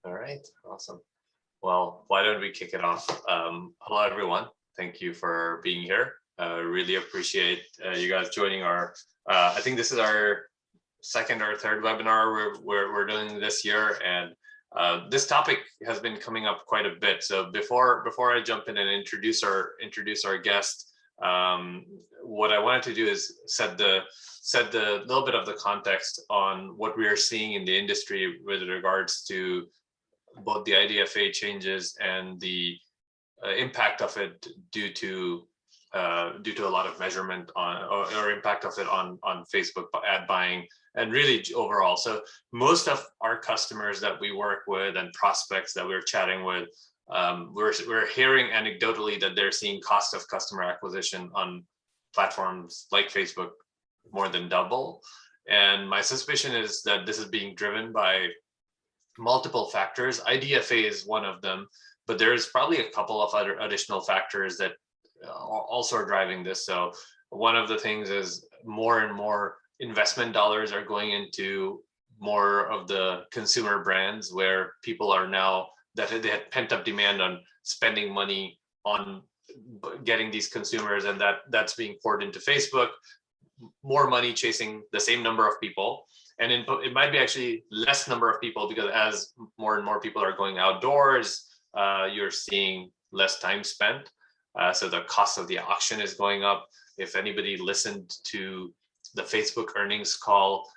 All right, awesome. Well, why don't we kick it off? Hello, everyone. Thank you for being here. Really appreciate you guys joining our, I think this is our second or third webinar we're doing this year. And this topic has been coming up quite a bit. So before I jump in and introduce our guest, what I wanted to do is set the little bit of the context on what we are seeing in the industry with regards to both the IDFA changes and the impact of it due to a lot of measurement on or impact of it on Facebook ad buying and really overall. So most of our customers that we work with and prospects that we're chatting with, we're hearing anecdotally that they're seeing cost of customer acquisition on platforms like Facebook more than double. And my suspicion is that this is being driven by multiple factors. IDFA is one of them, but there's probably a couple of other additional factors that also are driving this. So one of the things is more and more investment dollars are going into more of the consumer brands where people are now, that they had pent up demand on spending money on getting these consumers, and that's being poured into Facebook. More money chasing the same number of people. And it might be actually less number of people, because as more and more people are going outdoors, you're seeing less time spent. So the cost of the auction is going up. If anybody listened to the Facebook earnings call,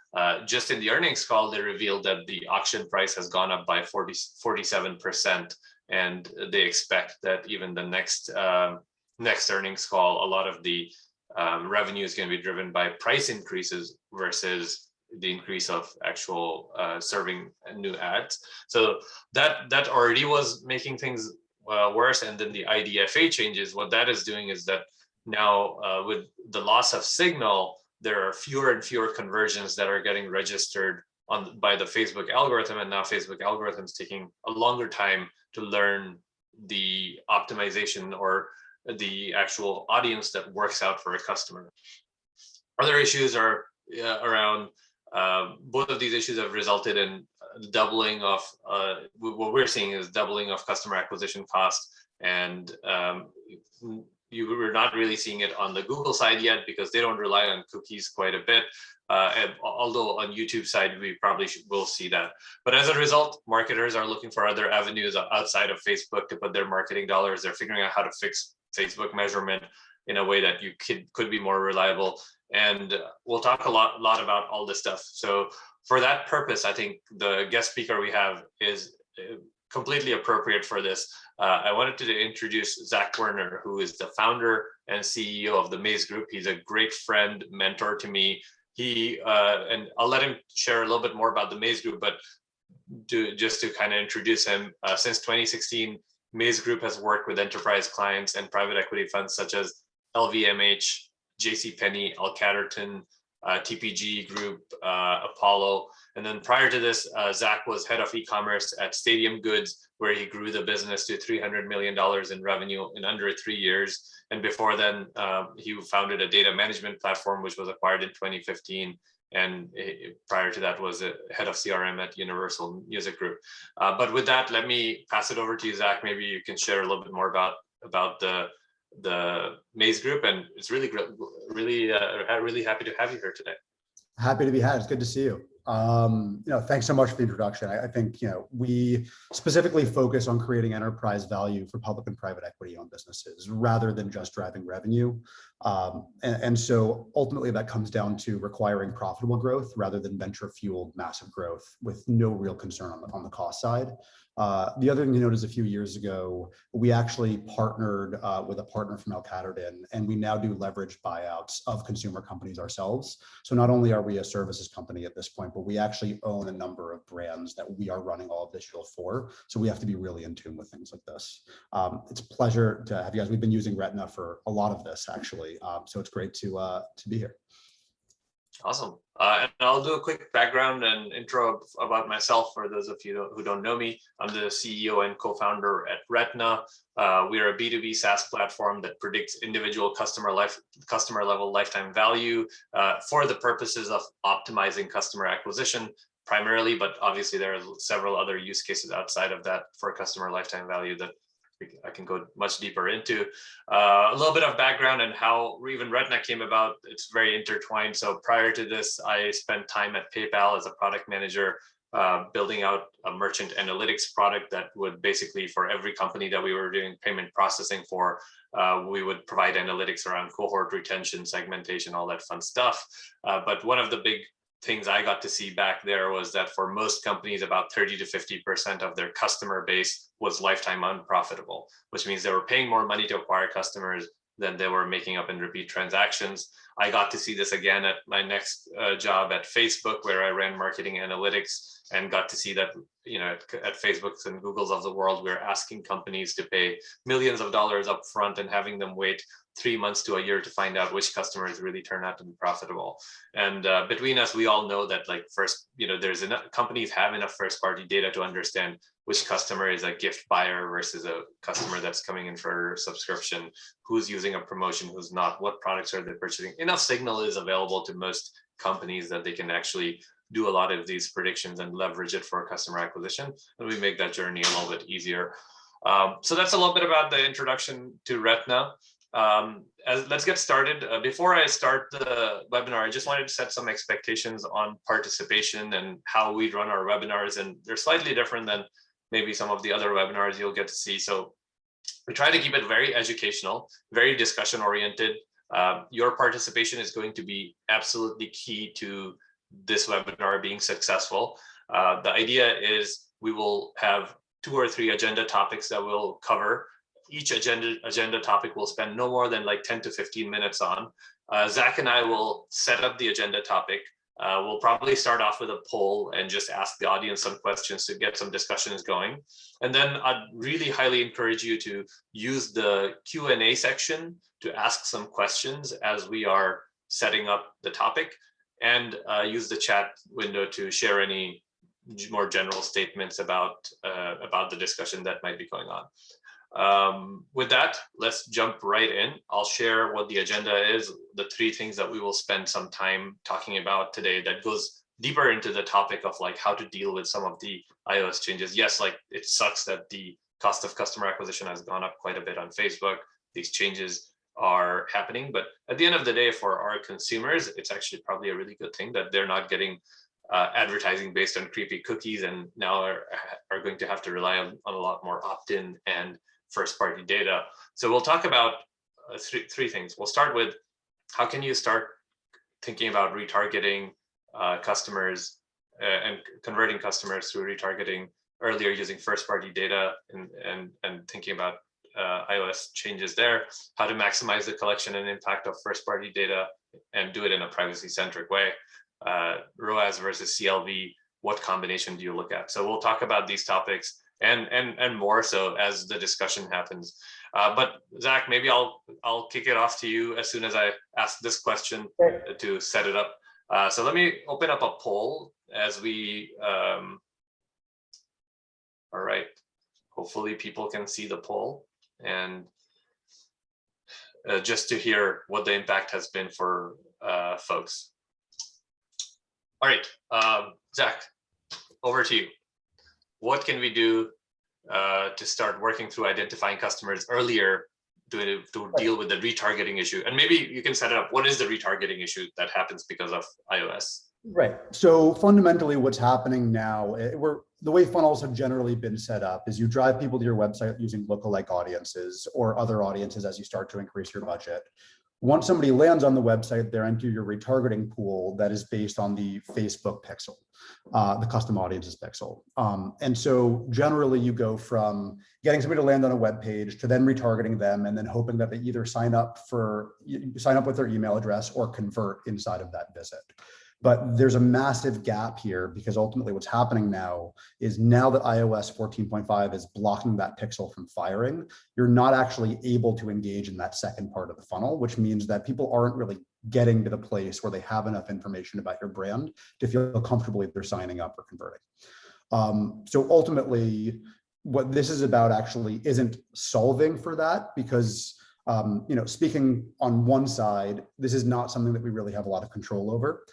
just in the earnings call, they revealed that the auction price has gone up by 47%. And they expect that even the next earnings call, a lot of the revenue is going to be driven by price increases versus the increase of actual serving new ads. So that already was making things worse. And then the IDFA changes, what that is doing is that now with the loss of signal, there are fewer and fewer conversions that are getting registered by the Facebook algorithm. And now Facebook algorithm is taking a longer time to learn the optimization or the actual audience that works out for a customer. Other issues are around, both of these issues have resulted in doubling of, what we're seeing is doubling of customer acquisition costs. And we're not really seeing it on the Google side yet, because they don't rely on cookies quite a bit. Although on YouTube side, we probably will see that. But as a result, marketers are looking for other avenues outside of Facebook to put their marketing dollars. They're figuring out how to fix Facebook measurement in a way that you could be more reliable. And we'll talk a lot about all this stuff. So for that purpose, I think the guest speaker we have is completely appropriate for this. I wanted to introduce Zach Werner, who is the founder and CEO of the Maze Group. He's a great friend, mentor to me. And I'll let him share a little bit more about the Maze Group, but just to kind of introduce him, since 2016, Maze Group has worked with enterprise clients and private equity funds such as LVMH, JCPenney, L Catterton, TPG Group, Apollo. And then prior to this, Zach was head of e-commerce at Stadium Goods, where he grew the business to $300 million in revenue in under 3 years. And before then, he founded a data management platform, which was acquired in 2015. And prior to that was a head of CRM at Universal Music Group. But with that, let me pass it over to you, Zach. Maybe you can share a little bit more about the Maze Group, and it's really happy to have you here today. Happy to be had. It's good to see you. Thanks so much for the introduction. I think, we specifically focus on creating enterprise value for public and private equity owned businesses rather than just driving revenue. And so ultimately that comes down to requiring profitable growth rather than venture fueled massive growth with no real concern on the cost side. The other thing to note is a few years ago, we actually partnered with a partner from L Catterton, and we now do leverage buyouts of consumer companies ourselves. So not only are we a services company at this point, but we actually own a number of brands that we are running all of digital for. So we have to be really in tune with things like this. It's a pleasure to have you guys. We've been using Retina for a lot of this actually. So it's great to be here. Awesome. And I'll do a quick background and intro about myself for those of you who don't know me. I'm the CEO and co-founder at Retina. We are a B2B SaaS platform that predicts individual customer level lifetime value for the purposes of optimizing customer acquisition, primarily, but obviously there are several other use cases outside of that for customer lifetime value that I can go much deeper into. A little bit of background and how even Retina came about. It's very intertwined. So prior to this, I spent time at PayPal as a product manager, building out a merchant analytics product that would basically, for every company that we were doing payment processing for, we would provide analytics around cohort retention, segmentation, all that fun stuff. But one of the big things I got to see back there was that for most companies, about 30 to 50% of their customer base was lifetime unprofitable, which means they were paying more money to acquire customers than they were making up in repeat transactions. I got to see this again at my next job at Facebook, where I ran marketing analytics, and got to see that, at Facebook's and Google's of the world, we're asking companies to pay millions of dollars up front and having them wait 3 months to a year to find out which customers really turn out to be profitable. And between us, we all know that there's enough, companies have enough first party data to understand which customer is a gift buyer versus a customer that's coming in for subscription, who's using a promotion, who's not, what products are they purchasing. Enough signal is available to most companies that they can actually do a lot of these predictions and leverage it for customer acquisition. And we make that journey a little bit easier. So that's a little bit about the introduction to Retina. Let's get started. Before I start the webinar, I just wanted to set some expectations on participation and how we run our webinars. And they're slightly different than maybe some of the other webinars you'll get to see. So we try to keep it very educational, very discussion oriented. Your participation is going to be absolutely key to this webinar being successful. The idea is we will have 2 or 3 agenda topics that we'll cover. Each agenda topic will spend no more than like 10 to 15 minutes on. Zach and I will set up the agenda topic. We'll probably start off with a poll and just ask the audience some questions to get some discussions going. And then I'd really highly encourage you to use the Q&A section to ask some questions as we are setting up the topic, and use the chat window to share any more general statements about the discussion that might be going on. With that, let's jump right in. I'll share what the agenda is, the 3 things that we will spend some time talking about today that goes deeper into the topic of like how to deal with some of the iOS changes. Yes, like it sucks that the cost of customer acquisition has gone up quite a bit on Facebook. These changes are happening, but at the end of the day, for our consumers, it's actually probably a really good thing that they're not getting advertising based on creepy cookies, and now are going to have to rely on a lot more opt-in and first-party data. So we'll talk about three things. We'll start with how can you start thinking about retargeting customers and converting customers through retargeting earlier using first-party data, and thinking about iOS changes there, how to maximize the collection and impact of first-party data and do it in a privacy-centric way. ROAS versus CLV, what combination do you look at? So we'll talk about these topics and more so as the discussion happens. But Zach, maybe I'll kick it off to you as soon as I ask this question to set it up. So let me open up a poll as we, all right, hopefully people can see the poll, and just to hear what the impact has been for folks. All right, Zach, over to you. What can we do to start working through identifying customers earlier to deal with the retargeting issue? And maybe you can set it up. What is the retargeting issue that happens because of iOS? Right. So fundamentally what's happening now, the way funnels have generally been set up is you drive people to your website using lookalike audiences or other audiences as you start to increase your budget. Once somebody lands on the website, they're into your retargeting pool that is based on the Facebook pixel, the custom audiences pixel. And so generally you go from getting somebody to land on a web page to then retargeting them and then hoping that they either sign up with their email address or convert inside of that visit. But there's a massive gap here because ultimately what's happening now is now that iOS 14.5 is blocking that pixel from firing, you're not actually able to engage in that second part of the funnel, which means that people aren't really getting to the place where they have enough information about your brand to feel comfortable either signing up or converting. So ultimately, what this is about actually isn't solving for that, because speaking on one side, this is not something that we really have a lot of control over.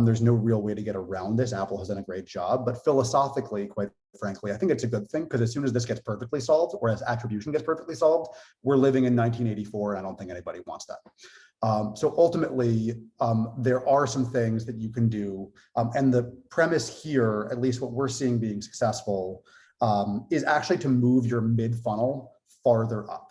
There's no real way to get around this. Apple has done a great job, but philosophically, quite frankly, I think it's a good thing, because as soon as this gets perfectly solved, or as attribution gets perfectly solved, we're living in 1984, and I don't think anybody wants that. So ultimately, there are some things that you can do. And the premise here, at least what we're seeing being successful, is actually to move your mid-funnel farther up,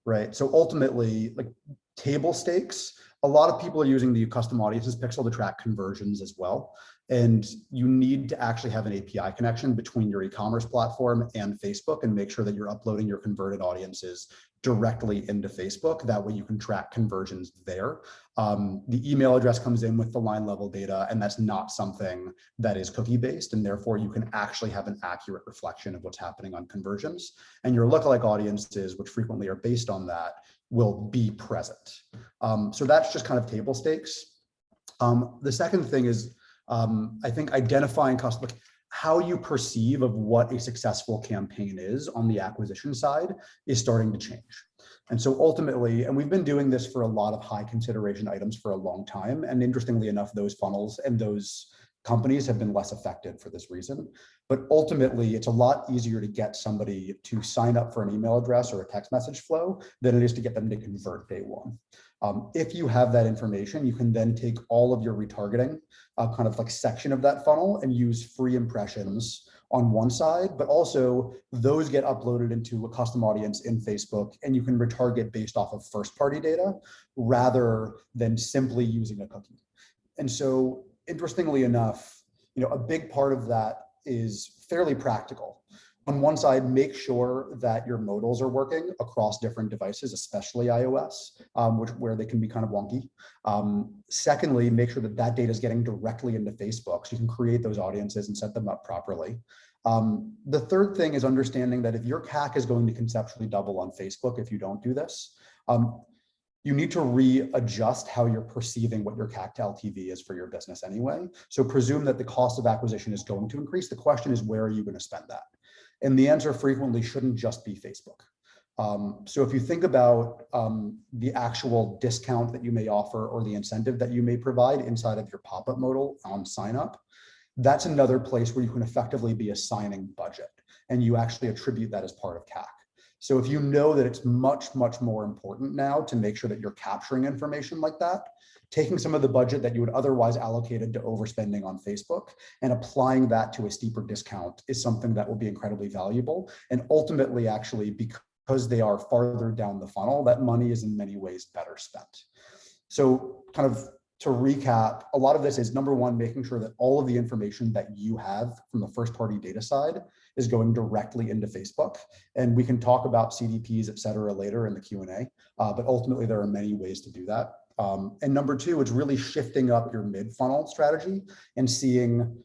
right? So ultimately, like table stakes, a lot of people are using the custom audiences pixel to track conversions as well. And you need to actually have an API connection between your e-commerce platform and Facebook, and make sure that you're uploading your converted audiences directly into Facebook. That way you can track conversions there. The email address comes in with the line level data, and that's not something that is cookie based, and therefore you can actually have an accurate reflection of what's happening on conversions. And your lookalike audiences, which frequently are based on that, will be present. So that's just kind of table stakes. The second thing is, I think identifying how you perceive of what a successful campaign is on the acquisition side is starting to change. And so ultimately, and we've been doing this for a lot of high consideration items for a long time. And interestingly enough, those funnels and those companies have been less affected for this reason. But ultimately, it's a lot easier to get somebody to sign up for an email address or a text message flow than it is to get them to convert day one. If you have that information, you can then take all of your retargeting kind of like section of that funnel and use free impressions on one side, but also those get uploaded into a custom audience in Facebook, and you can retarget based off of first party data rather than simply using a cookie. And so interestingly enough, a big part of that is fairly practical. On one side, make sure that your modals are working across different devices, especially iOS, where they can be kind of wonky. Secondly, make sure that that data is getting directly into Facebook, so you can create those audiences and set them up properly. The third thing is understanding that if your CAC is going to conceptually double on Facebook, if you don't do this, you need to readjust how you're perceiving what your CAC to LTV is for your business anyway. So presume that the cost of acquisition is going to increase. The question is, where are you going to spend that? And the answer frequently shouldn't just be Facebook. So if you think about the actual discount that you may offer or the incentive that you may provide inside of your pop-up modal on sign up, that's another place where you can effectively be assigning budget, and you actually attribute that as part of CAC. So if you know that it's much, much more important now to make sure that you're capturing information like that, taking some of the budget that you would otherwise allocated to overspending on Facebook and applying that to a steeper discount is something that will be incredibly valuable. And ultimately, actually, because they are farther down the funnel, that money is in many ways better spent. So kind of to recap, a lot of this is, number one, making sure that all of the information that you have from the first party data side is going directly into Facebook. And we can talk about CDPs, et cetera, later in the Q&A, but ultimately there are many ways to do that. And number two, it's really shifting up your mid-funnel strategy and seeing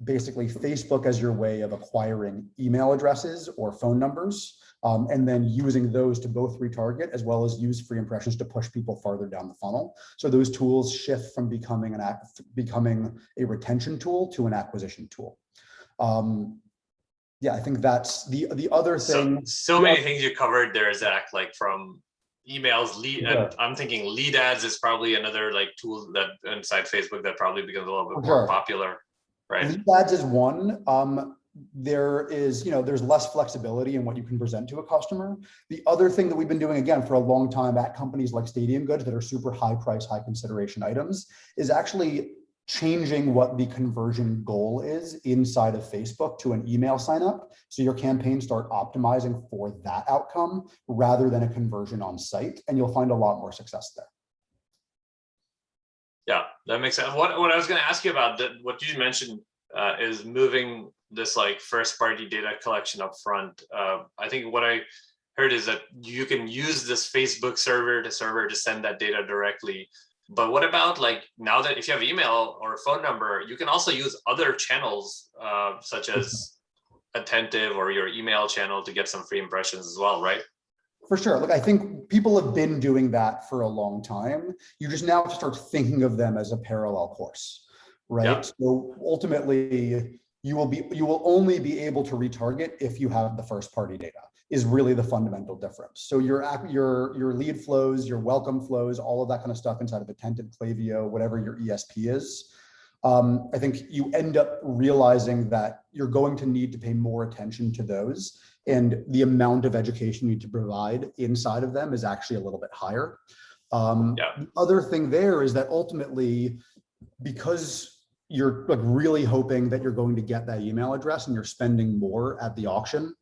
basically Facebook as your way of acquiring email addresses or phone numbers, and then using those to both retarget as well as use free impressions to push people farther down the funnel. So those tools shift from becoming a retention tool to an acquisition tool. Yeah, I think that's the other thing. So many things you covered there, Zach, like from emails, lead, and I'm thinking lead ads is probably another like tool that inside Facebook that probably becomes a little bit more popular, right? Lead ads is one. There is, there's less flexibility in what you can present to a customer. The other thing that we've been doing, again, for a long time at companies like Stadium Goods that are super high price, high consideration items, is actually changing what the conversion goal is inside of Facebook to an email sign up. So your campaigns start optimizing for that outcome rather than a conversion on site, and you'll find a lot more success there. Yeah, that makes sense. What I was going to ask you about, what you mentioned is moving this like first party data collection up front. I think what I heard is that you can use this Facebook server to send that data directly. But what about like now that if you have email or phone number, you can also use other channels such as Attentive or your email channel to get some free impressions as well, right? For sure. Look, I think people have been doing that for a long time. You just now have to start thinking of them as a parallel course, right? Yeah. So ultimately, you will only be able to retarget if you have the first party data, is really the fundamental difference. So your lead flows, your welcome flows, all of that kind of stuff inside of Attentive, Klaviyo, whatever your ESP is. I think you end up realizing that you're going to need to pay more attention to those, and the amount of education you need to provide inside of them is actually a little bit higher. The other thing there is that ultimately, because you're like really hoping that you're going to get that email address and you're spending more at the auction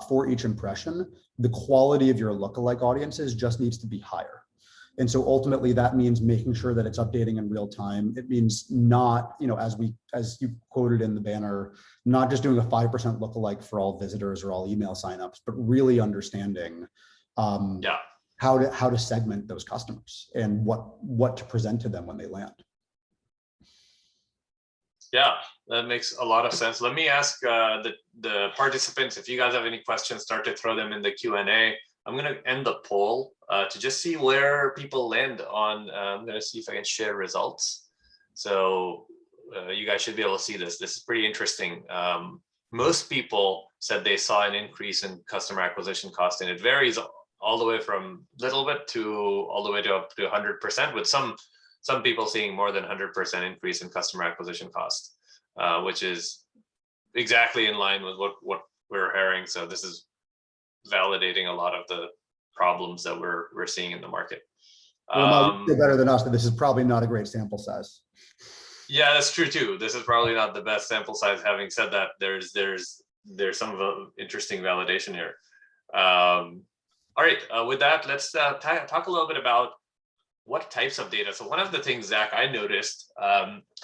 for each impression, the quality of your lookalike audiences just needs to be higher. And so ultimately that means making sure that it's updating in real time. It means not, as you quoted in the banner, not just doing a 5% lookalike for all visitors or all email signups, but really understanding how to segment those customers and what to present to them when they land. Yeah, that makes a lot of sense. Let me ask the participants, if you guys have any questions, start to throw them in the Q&A. I'm going to end the poll to just see where people land on. I'm going to see if I can share results. So you guys should be able to see this. This is pretty interesting. Most people said they saw an increase in customer acquisition cost, and it varies all the way from little bit to all the way to up to 100%, with some people seeing more than 100% increase in customer acquisition cost, which is exactly in line with what we're hearing. So this is validating a lot of the problems that we're seeing in the market. Well, no, better than us, but this is probably not a great sample size. Yeah, that's true too. This is probably not the best sample size. Having said that, there's some interesting validation here. All right, with that, let's talk a little bit about what types of data. So one of the things, Zach, I noticed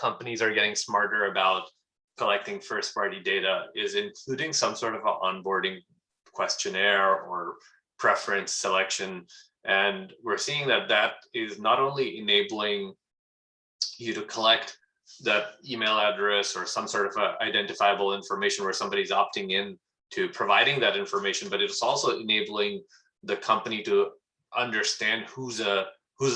companies are getting smarter about collecting first-party data is including some sort of an onboarding questionnaire or preference selection. And we're seeing that is not only enabling you to collect that email address or some sort of identifiable information where somebody's opting in to providing that information, but it's also enabling the company to understand who's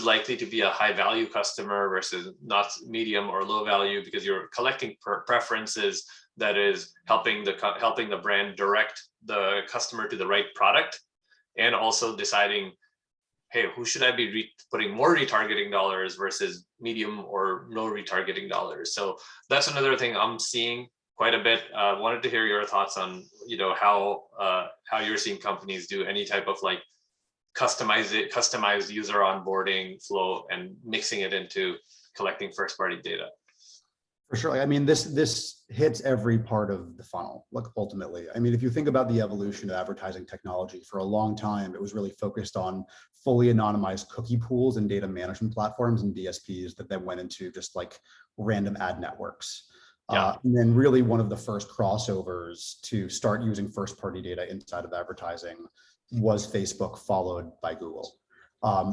likely to be a high value customer versus not medium or low value, because you're collecting preferences that is helping the brand direct the customer to the right product, and also deciding, hey, who should I be putting more retargeting dollars versus medium or no retargeting dollars. So that's another thing I'm seeing quite a bit. Wanted to hear your thoughts on how you're seeing companies do any type of like customized user onboarding flow and mixing it into collecting first party data. For sure. I mean, this hits every part of the funnel. Look, ultimately, I mean, if you think about the evolution of advertising technology, for a long time, it was really focused on fully anonymized cookie pools and data management platforms and DSPs that then went into just like random ad networks. And then really one of the first crossovers to start using first party data inside of advertising was Facebook, followed by Google.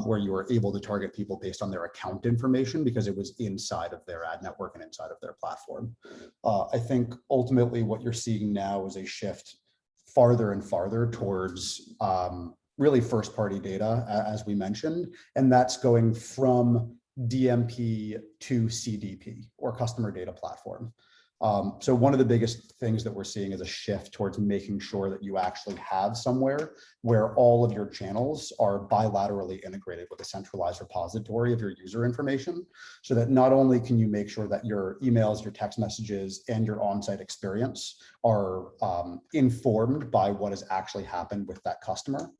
Where you were able to target people based on their account information because it was inside of their ad network and inside of their platform. I think ultimately what you're seeing now is a shift farther and farther towards really first party data, as we mentioned, and that's going from DMP to CDP, or customer data platform. So one of the biggest things that we're seeing is a shift towards making sure that you actually have somewhere where all of your channels are bilaterally integrated with a centralized repository of your user information, so that not only can you make sure that your emails, your text messages, and your on-site experience are informed by what has actually happened with that customer,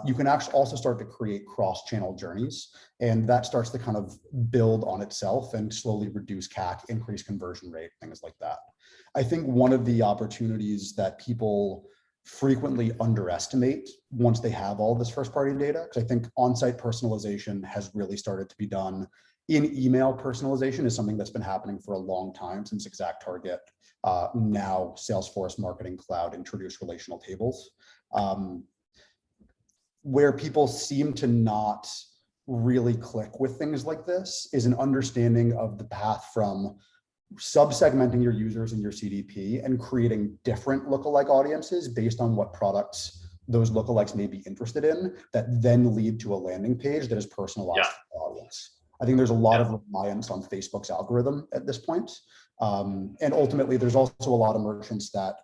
you can actually also start to create cross-channel journeys, and that starts to kind of build on itself and slowly reduce CAC, increase conversion rate, things like that. I think one of the opportunities that people frequently underestimate once they have all this first party data, because I think on-site personalization has really started to be done. In email personalization is something that's been happening for a long time, since ExactTarget, now Salesforce Marketing Cloud introduced relational tables. Where people seem to not really click with things like this is an understanding of the path from sub-segmenting your users in your CDP and creating different lookalike audiences based on what products those lookalikes may be interested in, that then lead to a landing page that is personalized to the audience. I think there's a lot of reliance on Facebook's algorithm at this point. And ultimately, there's also a lot of merchants that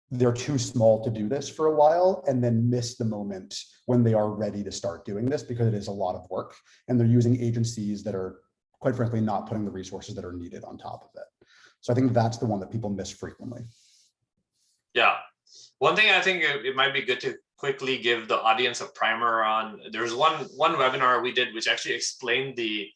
they're too small to do this for a while and then miss the moment when they are ready to start doing this because it is a lot of work and they're using agencies that are, quite frankly, not putting the resources that are needed on top of it. So I think that's the one that people miss frequently. Yeah. One thing I think it might be good to quickly give the audience a primer on, there's one webinar we did which actually explained the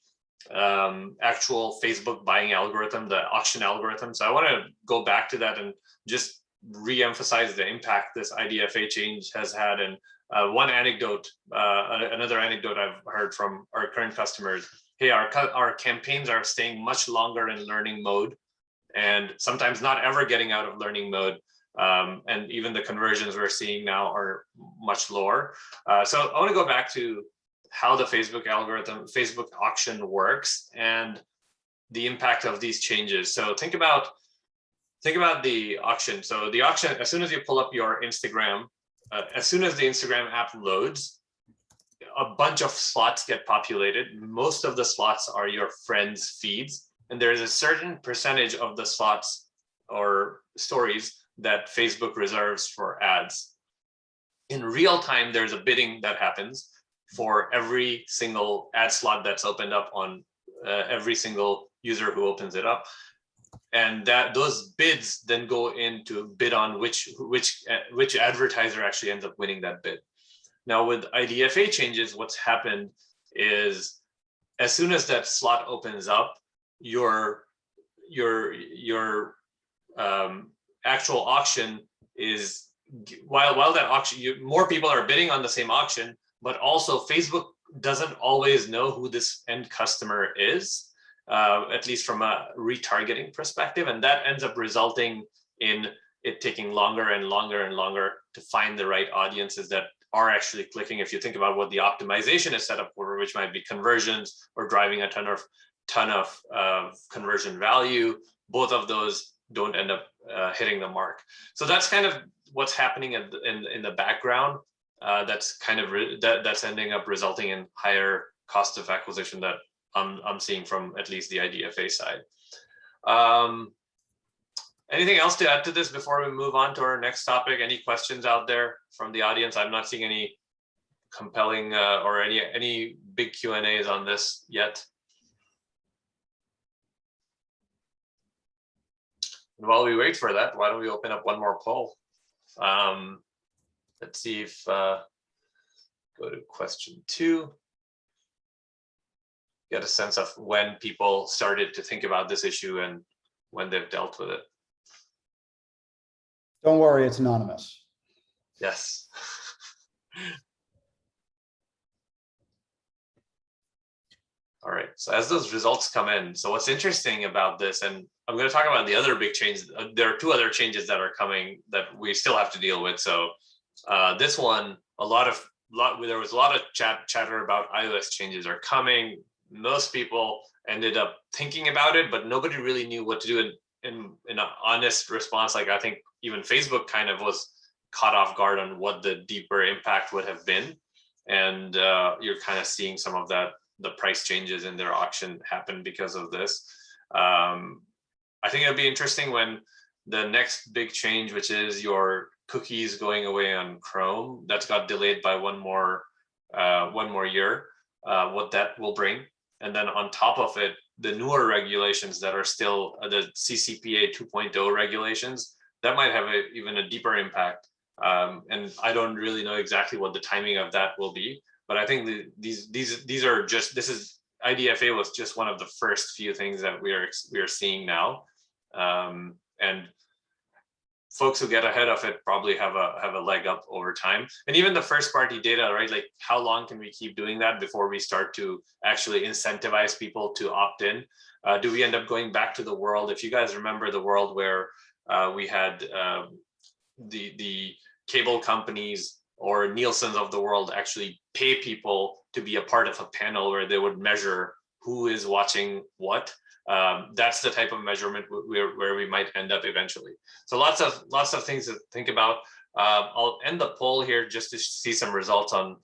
actual Facebook buying algorithm, the auction algorithm. So I want to go back to that and just re-emphasize the impact this IDFA change has had. And another anecdote I've heard from our current customers, hey, our campaigns are staying much longer in learning mode and sometimes not ever getting out of learning mode. And even the conversions we're seeing now are much lower. So I want to go back to how the Facebook algorithm, Facebook auction works and the impact of these changes. So think about the auction. So the auction, as soon as you pull up your Instagram, as soon as the Instagram app loads, a bunch of slots get populated. Most of the slots are your friends' feeds. And there's a certain percentage of the slots or stories that Facebook reserves for ads. In real time, there's a bidding that happens for every single ad slot that's opened up on every single user who opens it up. And those bids then go into bid on which advertiser actually ends up winning that bid. Now with IDFA changes, what's happened is as soon as that slot opens up, your actual auction is, while that auction, more people are bidding on the same auction, but also Facebook doesn't always know who this end customer is, at least from a retargeting perspective. And that ends up resulting in it taking longer and longer and longer to find the right audiences that are actually clicking. If you think about what the optimization is set up for, which might be conversions or driving a ton of conversion value, both of those don't end up hitting the mark. So that's kind of what's happening in the background. That's kind of that's ending up resulting in higher cost of acquisition that I'm seeing from at least the IDFA side. Anything else to add to this before we move on to our next topic? Any questions out there from the audience? I'm not seeing any compelling or any big Q&As on this yet. And while we wait for that, why don't we open up one more poll? Let's see if, go to question 2. Get a sense of when people started to think about this issue and when they've dealt with it. Don't worry, it's anonymous. Yes. All right, so as those results come in, so what's interesting about this, and I'm going to talk about the other big changes. There are 2 other changes that are coming that we still have to deal with. So this one, there was a lot of chatter about iOS changes are coming. Most people ended up thinking about it, but nobody really knew what to do in an honest response. Like I think even Facebook kind of was caught off guard on what the deeper impact would have been. And you're kind of seeing some of that, the price changes in their auction happen because of this. I think it'll be interesting when the next big change, which is your cookies going away on Chrome, that's got delayed by one more year, what that will bring. And then on top of it, the newer regulations that are still the CCPA 2.0 regulations, that might have even a deeper impact. And I don't really know exactly what the timing of that will be, but I think these are just, IDFA was just one of the first few things that we are seeing now. And folks who get ahead of it probably have a leg up over time. And even the first party data, right? Like how long can we keep doing that before we start to actually incentivize people to opt in? Do we end up going back to the world? If you guys remember the world where we had the cable companies or Nielsen's of the world actually pay people to be a part of a panel where they would measure who is watching what. That's the type of measurement where we might end up eventually. So lots of things to think about. I'll end the poll here just to see some results on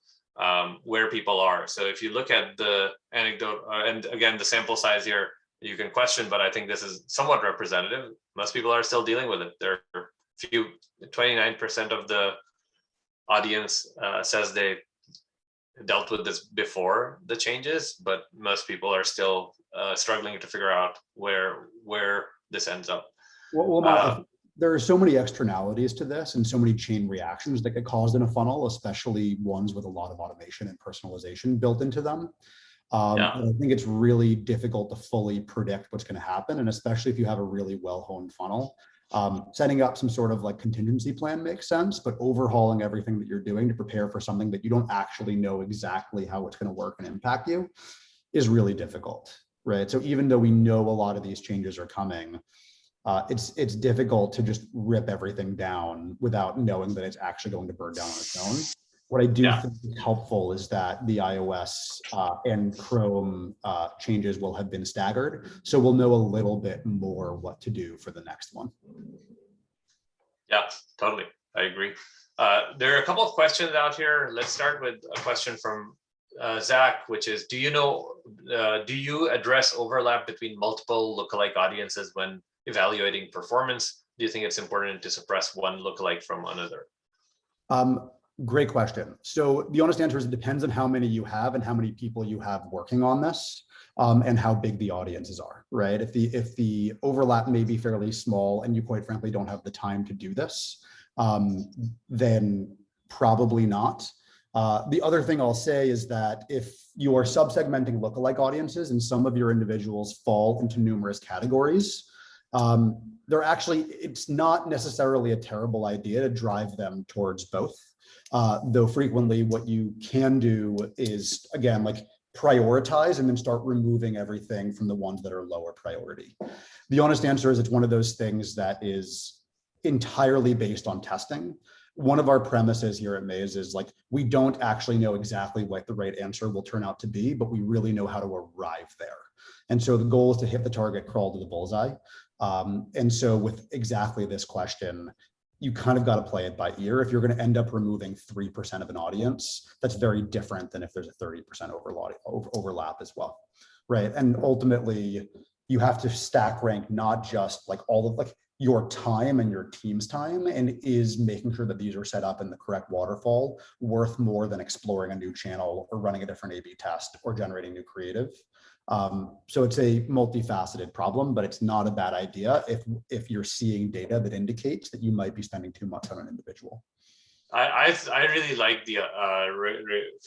where people are. So if you look at the anecdote, and again, the sample size here you can question, but I think this is somewhat representative. Most people are still dealing with it. There are 29% of the audience says they dealt with this before the changes, but most people are still struggling to figure out where this ends up. Well, Matt, there are so many externalities to this and so many chain reactions that get caused in a funnel, especially ones with a lot of automation and personalization built into them. And I think it's really difficult to fully predict what's going to happen. And especially if you have a really well-honed funnel, setting up some sort of like contingency plan makes sense, but overhauling everything that you're doing to prepare for something that you don't actually know exactly how it's going to work and impact you is really difficult, right? So even though we know a lot of these changes are coming, it's difficult to just rip everything down without knowing that it's actually going to burn down on its own. What I do think is helpful is that the iOS and Chrome changes will have been staggered. So we'll know a little bit more what to do for the next one. Yeah, totally. I agree. There are a couple of questions out here. Let's start with a question from Zach, which is, do you address overlap between multiple lookalike audiences when evaluating performance? Do you think it's important to suppress one lookalike from another? Great question. So the honest answer is it depends on how many you have and how many people you have working on this, and how big the audiences are, right? If the overlap may be fairly small and you quite frankly don't have the time to do this, then probably not. The other thing I'll say is that if you are subsegmenting lookalike audiences and some of your individuals fall into numerous categories, it's not necessarily a terrible idea to drive them towards both. Though frequently what you can do is, again, like prioritize and then start removing everything from the ones that are lower priority. The honest answer is it's one of those things that is entirely based on testing. One of our premises here at Maze is like, we don't actually know exactly what the right answer will turn out to be, but we really know how to arrive there. And so the goal is to hit the target, crawl to the bullseye. And so with exactly this question, you kind of got to play it by ear. If you're going to end up removing 3% of an audience, that's very different than if there's a 30% overlap as well, right? And ultimately, you have to stack rank not just like all of like your time and your team's time, and is making sure that these are set up in the correct waterfall worth more than exploring a new channel or running a different A/B test or generating new creative. So it's a multifaceted problem, but it's not a bad idea if you're seeing data that indicates that you might be spending too much on an individual. I really like the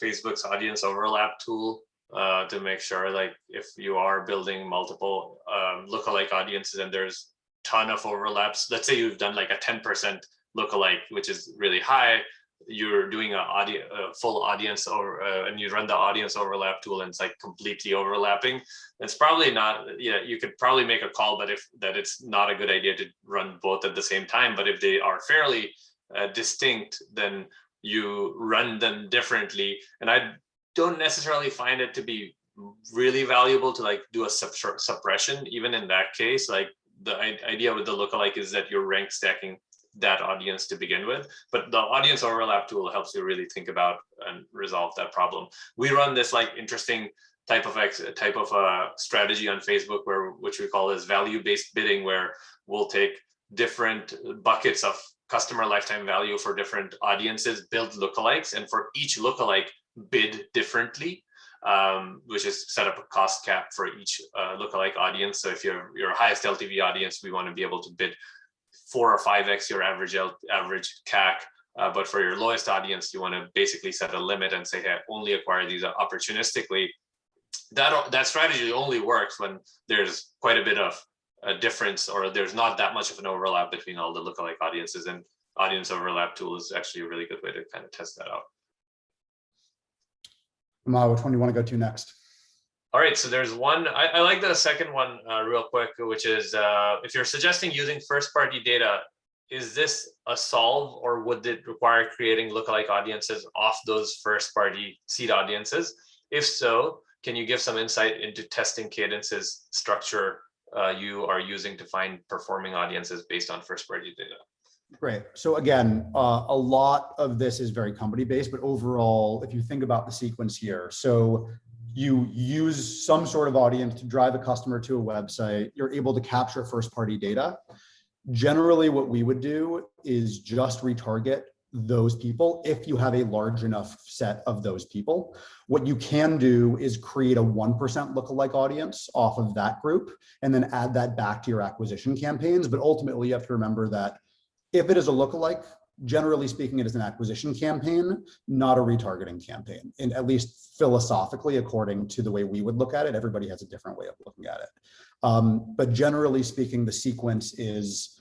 Facebook's audience overlap tool to make sure, like, if you are building multiple lookalike audiences and there's a ton of overlaps, let's say you've done like a 10% lookalike, which is really high. You're doing a full audience and you run the audience overlap tool and it's like completely overlapping. It's probably not, you could probably make a call, but that it's not a good idea to run both at the same time. But if they are fairly distinct, then you run them differently. And I don't necessarily find it to be really valuable to like do a suppression. Even in that case, like the idea with the lookalike is that you're rank stacking that audience to begin with, but the audience overlap tool helps you really think about and resolve that problem. We run this like interesting type of strategy on Facebook which we call as value-based bidding, where we'll take different buckets of customer lifetime value for different audiences, build lookalikes, and for each lookalike bid differently, which is set up a cost cap for each lookalike audience. So if you're your highest LTV audience, we want to be able to bid 4 or 5x your average CAC, but for your lowest audience, you want to basically set a limit and say, hey, only acquire these opportunistically. That strategy only works when there's quite a bit of a difference, or there's not that much of an overlap between all the lookalike audiences, and audience overlap tool is actually a really good way to kind of test that out. Ma, which one do you want to go to next? All right, so there's one, I like the second one real quick, which is if you're suggesting using first-party data, is this a solve, or would it require creating lookalike audiences off those first-party seed audiences? If so, can you give some insight into testing cadences structure you are using to find performing audiences based on first-party data? Great. So again, a lot of this is very company-based, but overall, if you think about the sequence here, so you use some sort of audience to drive a customer to a website. You're able to capture first-party data. Generally, what we would do is just retarget those people if you have a large enough set of those people. What you can do is create a 1% lookalike audience off of that group and then add that back to your acquisition campaigns. But ultimately, you have to remember that if it is a lookalike, generally speaking, it is an acquisition campaign, not a retargeting campaign. And at least philosophically, according to the way we would look at it, everybody has a different way of looking at it. But generally speaking, the sequence is,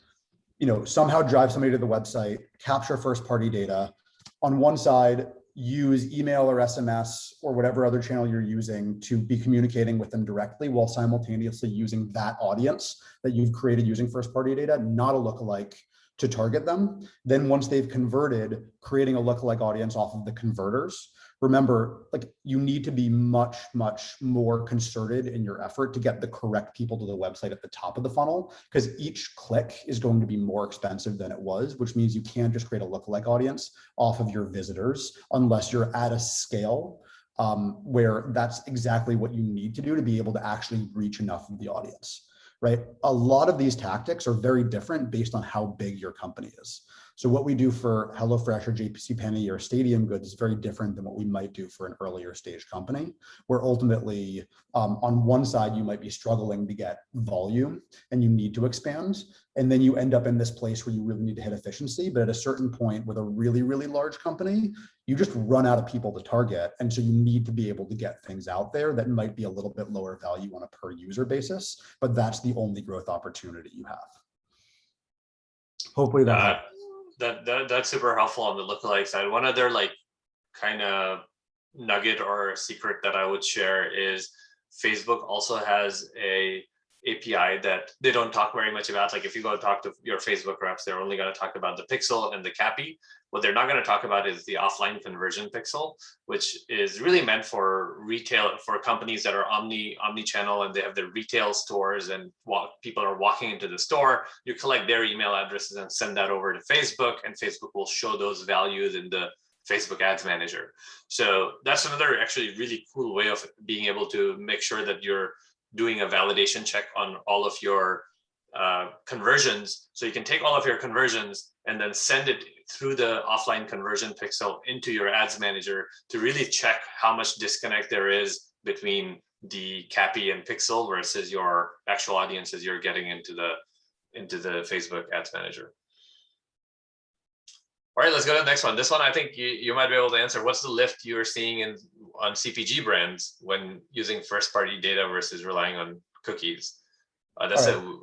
somehow drive somebody to the website, capture first-party data. On one side, use email or SMS or whatever other channel you're using to be communicating with them directly while simultaneously using that audience that you've created using first-party data, not a lookalike, to target them. Then once they've converted, creating a lookalike audience off of the converters. Remember, you need to be much, much more concerted in your effort to get the correct people to the website at the top of the funnel, because each click is going to be more expensive than it was, which means you can't just create a lookalike audience off of your visitors unless you're at a scale where that's exactly what you need to do to be able to actually reach enough of the audience. Right? A lot of these tactics are very different based on how big your company is. So what we do for HelloFresh or JCPenney or Stadium Goods is very different than what we might do for an earlier stage company, where ultimately on one side, you might be struggling to get volume and you need to expand. And then you end up in this place where you really need to hit efficiency. But at a certain point with a really, really large company, you just run out of people to target. And so you need to be able to get things out there that might be a little bit lower value on a per user basis, but that's the only growth opportunity you have. Hopefully that's super helpful on the lookalike side. One other kind of nugget or secret that I would share is Facebook also has a API that they don't talk very much about. Like if you go talk to your Facebook reps, they're only going to talk about the pixel and the CAPI. What they're not going to talk about is the offline conversion pixel, which is really meant for retail, for companies that are omni-channel and they have their retail stores and people are walking into the store. You collect their email addresses and send that over to Facebook, and Facebook will show those values in the Facebook Ads Manager. So that's another actually really cool way of being able to make sure that you're doing a validation check on all of your conversions. So you can take all of your conversions and then send it through the offline conversion pixel into your ads manager to really check how much disconnect there is between the CAPI and pixel versus your actual audiences you're getting into the Facebook ads manager. All right, let's go to the next one. This one, I think you might be able to answer. What's the lift you're seeing on CPG brands when using first-party data versus relying on cookies? That's an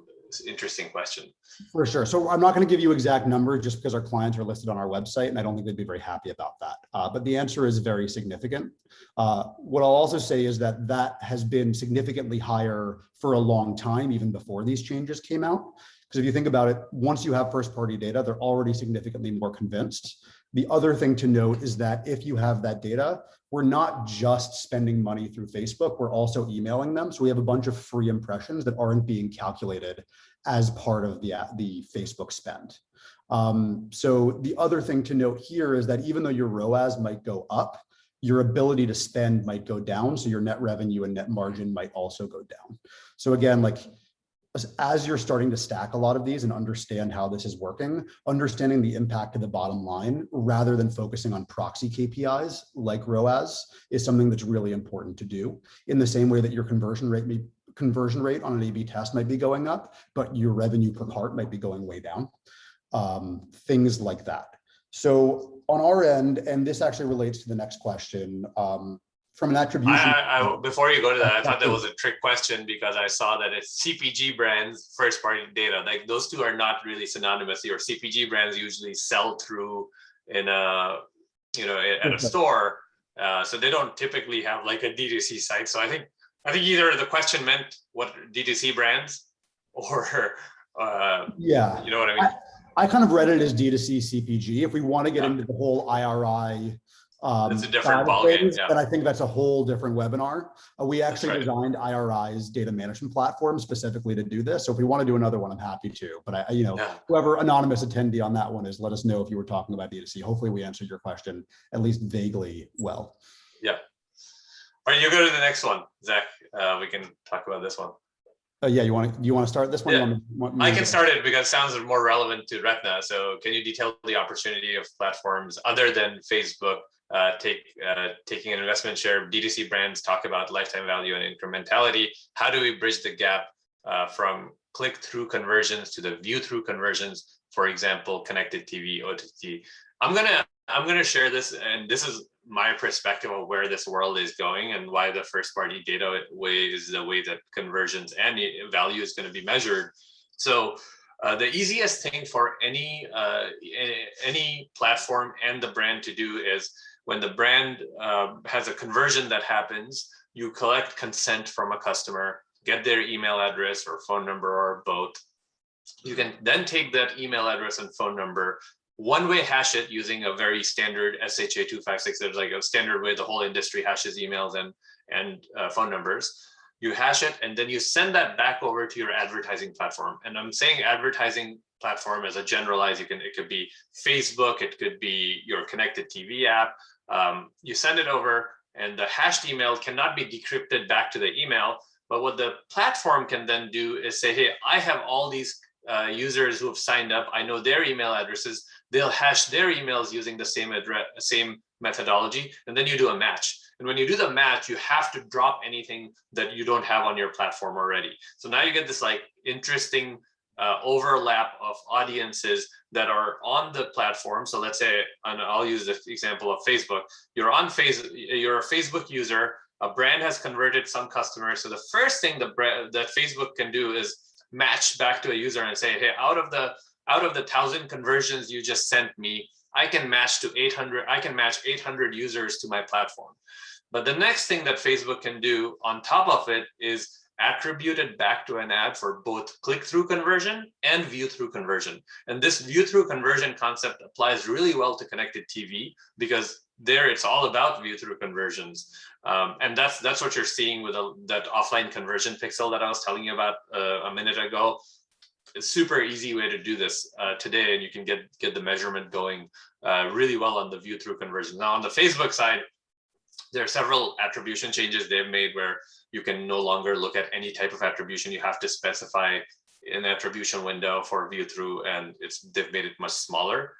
interesting question. For sure. So I'm not going to give you exact numbers just because our clients are listed on our website, and I don't think they'd be very happy about that. But the answer is very significant. What I'll also say is that has been significantly higher for a long time, even before these changes came out. Because if you think about it, once you have first-party data, they're already significantly more convinced. The other thing to note is that if you have that data, we're not just spending money through Facebook, we're also emailing them. So we have a bunch of free impressions that aren't being calculated as part of the Facebook spend. So the other thing to note here is that even though your ROAS might go up, your ability to spend might go down. So your net revenue and net margin might also go down. So again, as you're starting to stack a lot of these and understand how this is working, understanding the impact of the bottom line rather than focusing on proxy KPIs like ROAS is something that's really important to do. In the same way that your conversion rate on an A/B test might be going up, but your revenue per cart might be going way down. Things like that. So on our end, and this actually relates to the next question, from an attribution. Before you go to that, I thought that was a trick question because I saw that it's CPG brands, first party data. Like those two are not really synonymous. Your CPG brands usually sell through in a, at a store. So they don't typically have like a D2C site. So I think either the question meant what D2C brands or, yeah, you know what I mean? I kind of read it as D2C CPG. If we want to get into the whole IRI, it's a different ballgame. Yeah. And I think that's a whole different webinar. We actually designed IRI's data management platform specifically to do this. So if we want to do another one, I'm happy to. But whoever anonymous attendee on that one is, let us know if you were talking about D2C. Hopefully we answered your question at least vaguely well. Yeah. All right, you go to the next one, Zach. We can talk about this one. Yeah, you want to start this one? Yeah. I can to start it because it sounds more relevant to Retina. So can you detail the opportunity of platforms other than Facebook taking an investment share? D2C brands talk about lifetime value and incrementality. How do we bridge the gap from click-through conversions to the view-through conversions? For example, connected TV, OTT. I'm gonna share this, and this is my perspective of where this world is going and why the first-party data way is the way that conversions and value is going to be measured. So the easiest thing for any platform and the brand to do is when the brand has a conversion that happens, you collect consent from a customer, get their email address or phone number or both. You can then take that email address and phone number, one-way hash it using a very standard SHA-256. There's like a standard way the whole industry hashes emails and phone numbers. You hash it, and then you send that back over to your advertising platform. And I'm saying advertising platform as a generalized. It could be Facebook, it could be your connected TV app. You send it over, and the hashed email cannot be decrypted back to the email. But what the platform can then do is say, hey, I have all these users who have signed up. I know their email addresses. They'll hash their emails using the same methodology, and then you do a match. And when you do the match, you have to drop anything that you don't have on your platform already. So now you get this like interesting overlap of audiences that are on the platform. So let's say, and I'll use the example of Facebook. You're a Facebook user. A brand has converted some customers. So the first thing that Facebook can do is match back to a user and say, hey, out of the 1,000 conversions you just sent me, I can match 800 users to my platform. But the next thing that Facebook can do on top of it is attribute it back to an ad for both click-through conversion and view-through conversion. And this view-through conversion concept applies really well to connected TV because there it's all about view-through conversions. And that's what you're seeing with that offline conversion pixel that I was telling you about a minute ago. It's super easy way to do this today, and you can get the measurement going really well on the view-through conversion. Now on the Facebook side, there are several attribution changes they've made where you can no longer look at any type of attribution. You have to specify an attribution window for view-through, and they've made it much smaller.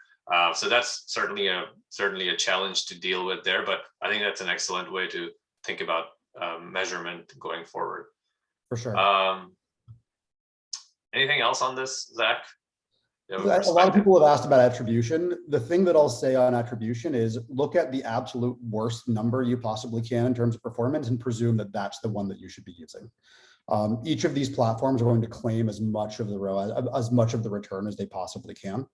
So that's certainly a challenge to deal with there, but I think that's an excellent way to think about measurement going forward. For sure. Anything else on this, Zach? A lot of people have asked about attribution. The thing that I'll say on attribution is look at the absolute worst number you possibly can in terms of performance and presume that that's the one that you should be using. Each of these platforms are going to claim as much of the ROAS, as much of the return as they possibly can.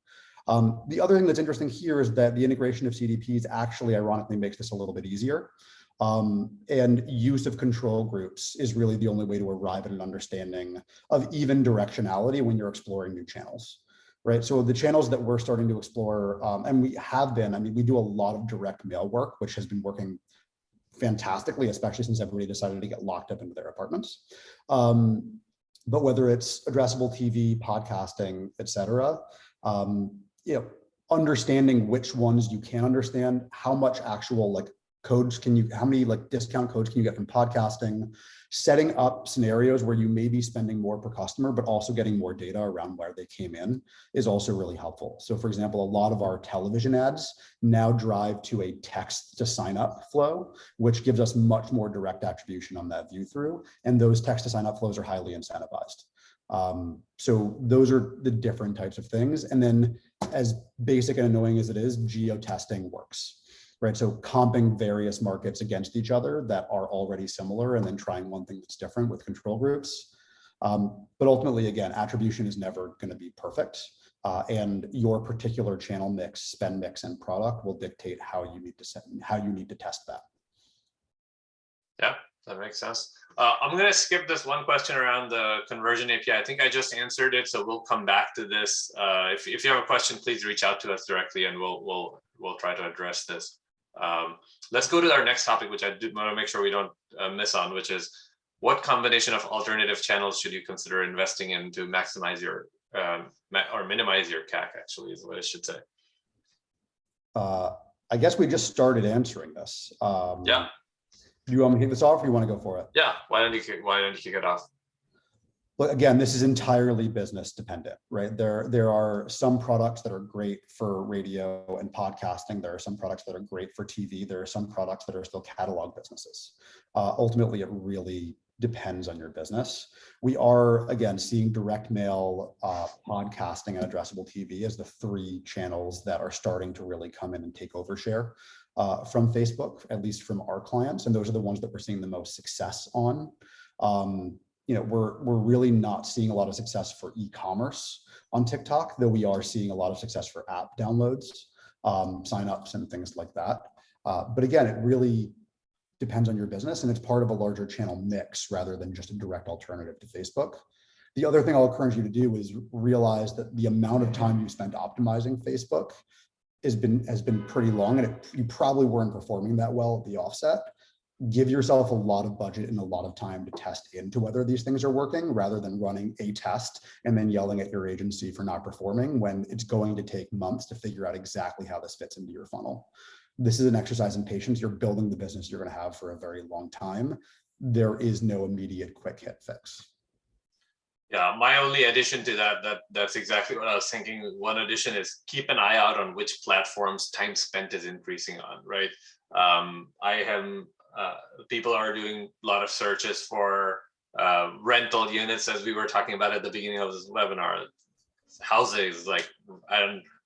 The other thing that's interesting here is that the integration of CDPs actually ironically makes this a little bit easier. And use of control groups is really the only way to arrive at an understanding of even directionality when you're exploring new channels, right? So the channels that we're starting to explore, and we have been, I mean, we do a lot of direct mail work, which has been working fantastically, especially since everybody decided to get locked up into their apartments. But whether it's addressable TV, podcasting, et cetera, understanding which ones you can understand, how much actual codes how many discount codes can you get from podcasting, setting up scenarios where you may be spending more per customer, but also getting more data around where they came in is also really helpful. So for example, a lot of our television ads now drive to a text to sign up flow, which gives us much more direct attribution on that view through. And those text to sign up flows are highly incentivized. So those are the different types of things. And then as basic and annoying as it is, geo-testing works. Right, so comping various markets against each other that are already similar and then trying one thing that's different with control groups. But ultimately, again, attribution is never going to be perfect. And your particular channel mix, spend mix, and product will dictate how you need to test that. Yeah, that makes sense. I'm going to skip this one question around the conversion API. I think I just answered it, so we'll come back to this. If you have a question, please reach out to us directly, and we'll try to address this. Let's go to our next topic, which I do want to make sure we don't miss on, which is what combination of alternative channels should you consider investing in to maximize your or minimize your CAC, actually, is what I should say. I guess we just started answering this. Yeah. Do you want me to kick this off, or you want to go for it? Yeah, why don't you kick it off? But again, this is entirely business dependent, right? There are some products that are great for radio and podcasting. There are some products that are great for TV. There are some products that are still catalog businesses. Ultimately, it really depends on your business. We are, again, seeing direct mail, podcasting, and addressable TV as the three channels that are starting to really come in and take over share from Facebook, at least from our clients. And those are the ones that we're seeing the most success on. We're really not seeing a lot of success for e-commerce on TikTok, though we are seeing a lot of success for app downloads, signups, and things like that. But again, it really depends on your business, and it's part of a larger channel mix rather than just a direct alternative to Facebook. The other thing I'll encourage you to do is realize that the amount of time you spent optimizing Facebook has been pretty long, and you probably weren't performing that well at the offset. Give yourself a lot of budget and a lot of time to test into whether these things are working, rather than running a test and then yelling at your agency for not performing, when it's going to take months to figure out exactly how this fits into your funnel. This is an exercise in patience. You're building the business you're going to have for a very long time. There is no immediate quick hit fix. Yeah, my only addition to that's exactly what I was thinking. One addition is keep an eye out on which platforms time spent is increasing on, right? People are doing a lot of searches for rental units, as we were talking about at the beginning of this webinar. Houses, like,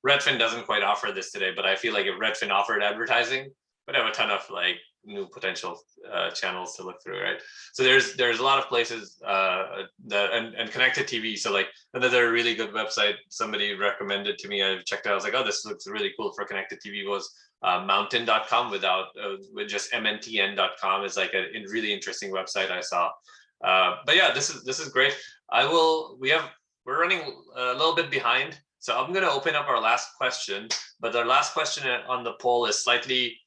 Redfin doesn't quite offer this today, but I feel like if Redfin offered advertising, we'd have a ton of like new potential channels to look through, right? So there's a lot of places and connected TV. So like another really good website somebody recommended to me, I checked out, I was like, oh, this looks really cool for connected TV, was mountain.com with just mntn.com is like a really interesting website I saw. But yeah, this is great. We're running a little bit behind, so I'm going to open up our last question. But our last question on the poll is slightly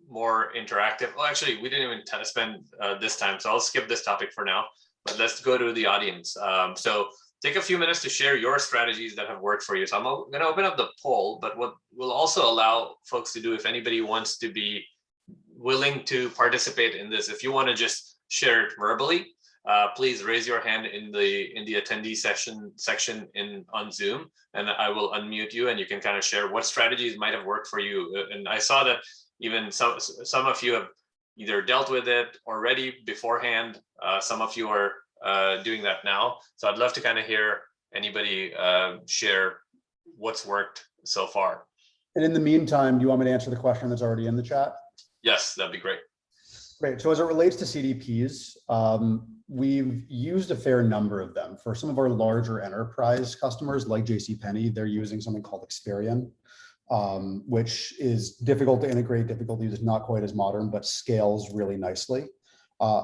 more interactive. Oh, actually, we didn't even spend this time, so I'll skip this topic for now. But let's go to the audience. So take a few minutes to share your strategies that have worked for you. So I'm going to open up the poll, but what will also allow folks to do, if anybody wants to be willing to participate in this, if you want to just share it verbally, please raise your hand in the attendee section on Zoom, and I will unmute you, and you can kind of share what strategies might have worked for you. And I saw that even some of you have either dealt with it already beforehand. Some of you are doing that now. So I'd love to kind of hear anybody share what's worked so far. And in the meantime, do you want me to answer the question that's already in the chat? Yes, that'd be great. Great. So as it relates to CDPs, we've used a fair number of them. For some of our larger enterprise customers like JCPenney, they're using something called Experian, which is difficult to integrate, difficult to use, not quite as modern, but scales really nicely.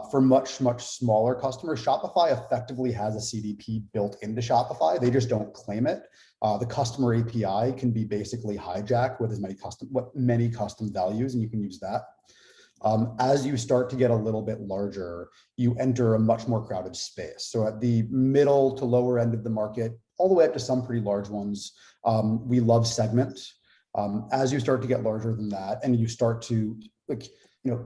For much, much smaller customers, Shopify effectively has a CDP built into Shopify. They just don't claim it. The customer API can be basically hijacked with many custom values, and you can use that. As you start to get a little bit larger, you enter a much more crowded space. So at the middle to lower end of the market, all the way up to some pretty large ones, we love Segment. As you start to get larger than that, and you start to,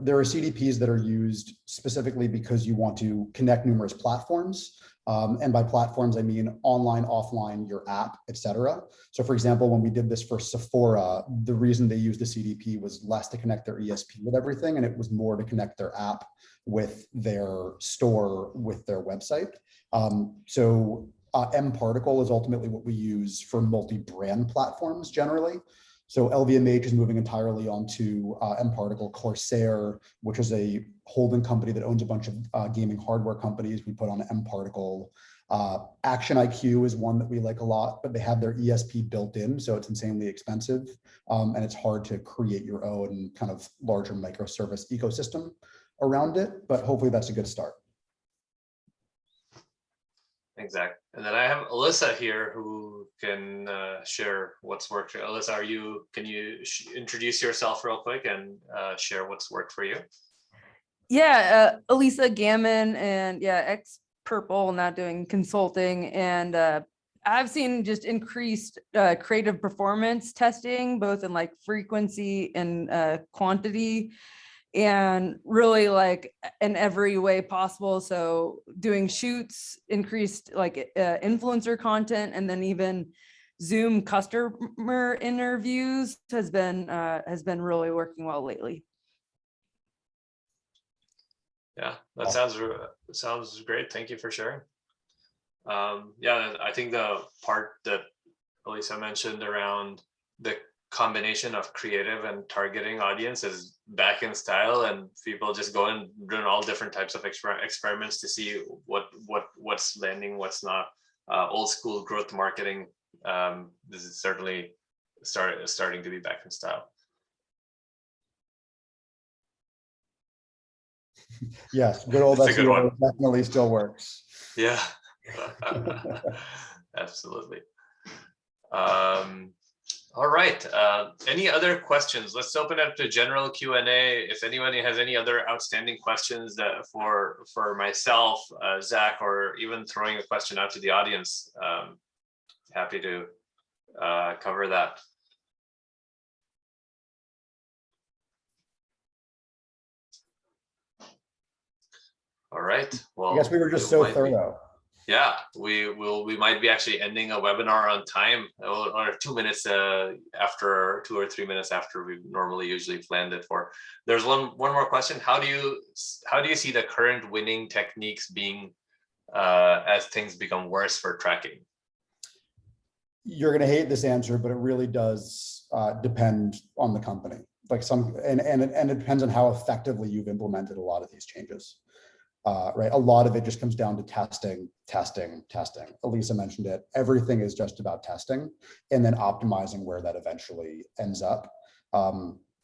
there are CDPs that are used specifically because you want to connect numerous platforms. And by platforms, I mean online, offline, your app, etc. So for example, when we did this for Sephora, the reason they used the CDP was less to connect their ESP with everything, and it was more to connect their app with their store, with their website. mParticle is ultimately what we use for multi-brand platforms generally. So LVMH is moving entirely onto mParticle. Corsair, which is a holding company that owns a bunch of gaming hardware companies, we put on mParticle. Action IQ is one that we like a lot, but they have their ESP built in, so it's insanely expensive. And it's hard to create your own kind of larger microservice ecosystem around it, but hopefully that's a good start. Exactly. And then I have Alyssa here who can share what's worked. Alyssa, can you introduce yourself real quick and share what's worked for you? Yeah, Alyssa Gammon, and yeah, ex-Purple, now doing consulting. And I've seen just increased creative performance testing, both in like frequency and quantity. and really like in every way possible. So doing shoots, increased like influencer content, and then even Zoom customer interviews has been really working well lately. Yeah, that sounds great. Thank you for sharing. Yeah, I think the part that Elisa mentioned around the combination of creative and targeting audience is back in style, and people just go and doing all different types of experiments to see what's landing, what's not. Old school growth marketing. This is certainly starting to be back in style. Yes, good old SEO definitely still works. Yeah, absolutely. All right. Any other questions? Let's open up to general Q&A. If anybody has any other outstanding questions that for myself, Zach, or even throwing a question out to the audience, happy to cover that. All right. Well, I guess we were just so thorough. Yeah, we might be actually ending a webinar on time, or 2 minutes after, 2 or 3 minutes after we normally usually planned it for. There's one more question. How do you see the current winning techniques being as things become worse for tracking? You're going to hate this answer, but it really does depend on the company. Like and it depends on how effectively you've implemented a lot of these changes. Right, a lot of it just comes down to testing. Elisa mentioned it. Everything is just about testing and then optimizing where that eventually ends up.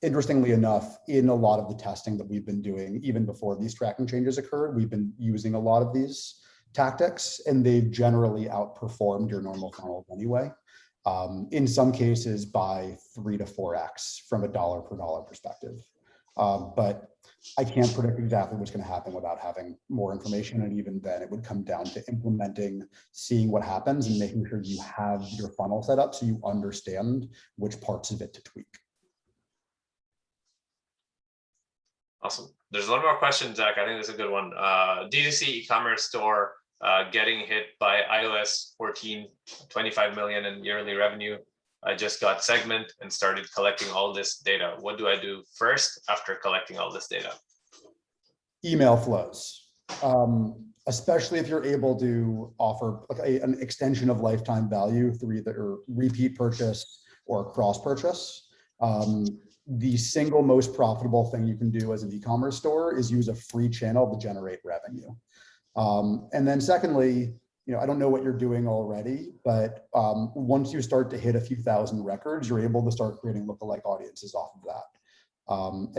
Interestingly enough, in a lot of the testing that we've been doing, even before these tracking changes occurred, we've been using a lot of these tactics, and they've generally outperformed your normal funnels anyway. In some cases by 3 to 4x from a dollar per dollar perspective. But I can't predict exactly what's going to happen without having more information. And even then it would come down to implementing, seeing what happens, and making sure you have your funnel set up so you understand which parts of it to tweak. Awesome. There's one more question, Zach. I think this is a good one. D2C e-commerce store getting hit by iOS 14, 25 million in yearly revenue. I just got Segment and started collecting all this data. What do I do first after collecting all this data? Email flows, especially if you're able to offer like an extension of lifetime value through either repeat purchase or cross purchase. The single most profitable thing you can do as an e-commerce store is use a free channel to generate revenue. And then secondly, I don't know what you're doing already, but once you start to hit a few thousand records, you're able to start creating lookalike audiences off of that.